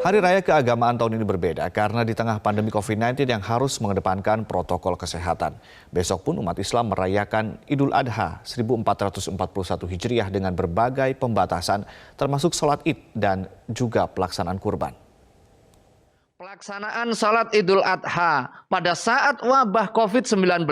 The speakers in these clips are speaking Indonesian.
Hari Raya Keagamaan tahun ini berbeda karena di tengah pandemi COVID-19 yang harus mengedepankan protokol kesehatan. Besok pun umat Islam merayakan Idul Adha 1441 Hijriah dengan berbagai pembatasan termasuk sholat Id dan juga pelaksanaan kurban. Pelaksanaan sholat Idul Adha pada saat wabah COVID-19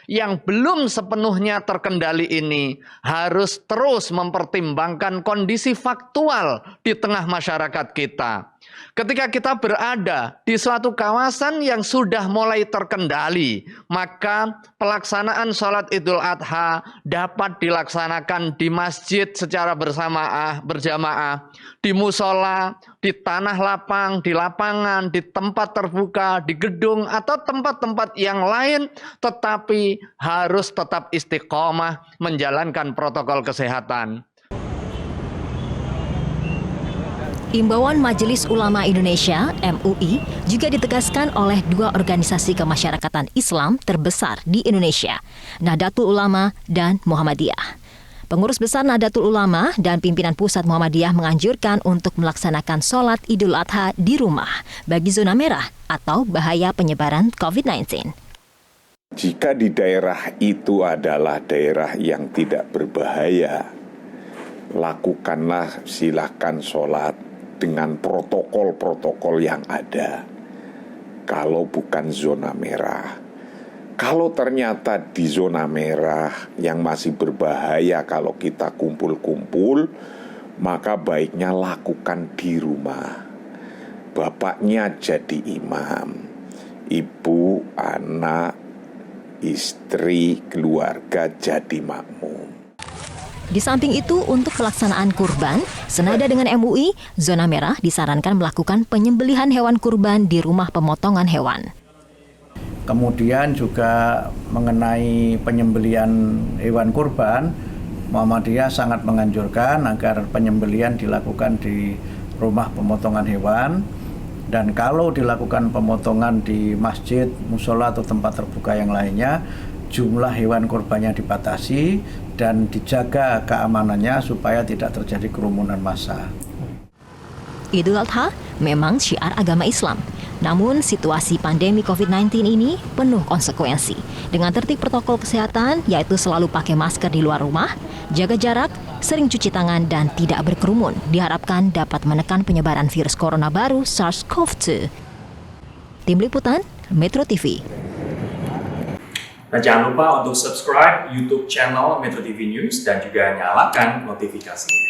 yang belum sepenuhnya terkendali ini harus terus mempertimbangkan kondisi faktual di tengah masyarakat kita. Ketika kita berada di suatu kawasan yang sudah mulai terkendali, maka pelaksanaan sholat Idul Adha dapat dilaksanakan di masjid secara berjamaah, di musola, di tanah lapang, di lapangan, di tempat terbuka, di gedung, atau tempat-tempat yang lain, tetapi harus tetap istiqomah menjalankan protokol kesehatan. Imbauan Majelis Ulama Indonesia (MUI) juga ditegaskan oleh dua organisasi kemasyarakatan Islam terbesar di Indonesia, Nahdlatul Ulama dan Muhammadiyah. Pengurus besar Nahdlatul Ulama dan pimpinan pusat Muhammadiyah menganjurkan untuk melaksanakan sholat Idul Adha di rumah bagi zona merah atau bahaya penyebaran COVID-19. Jika di daerah itu adalah daerah yang tidak berbahaya, lakukanlah silakan sholat dengan protokol-protokol yang ada. Kalau bukan zona merah. Kalau ternyata di zona merah yang masih berbahaya kalau kita kumpul-kumpul, maka baiknya lakukan di rumah. Bapaknya jadi imam, ibu, anak, istri, keluarga jadi makmum. Di samping itu, untuk pelaksanaan kurban, senada dengan MUI, zona merah disarankan melakukan penyembelihan hewan kurban di rumah pemotongan hewan. Kemudian juga mengenai penyembelihan hewan kurban, Muhammadiyah sangat menganjurkan agar penyembelihan dilakukan di rumah pemotongan hewan. Dan kalau dilakukan pemotongan di masjid, musola atau tempat terbuka yang lainnya, jumlah hewan kurbannya dibatasi dan dijaga keamanannya supaya tidak terjadi kerumunan massa. Idul Adha memang syiar agama Islam. Namun situasi pandemi COVID-19 ini penuh konsekuensi. Dengan tertib protokol kesehatan, yaitu selalu pakai masker di luar rumah, jaga jarak, sering cuci tangan, dan tidak berkerumun, diharapkan dapat menekan penyebaran virus corona baru SARS-CoV-2. Tim Liputan, Metro TV. Dan jangan lupa untuk subscribe YouTube channel Metro TV News dan juga nyalakan notifikasinya.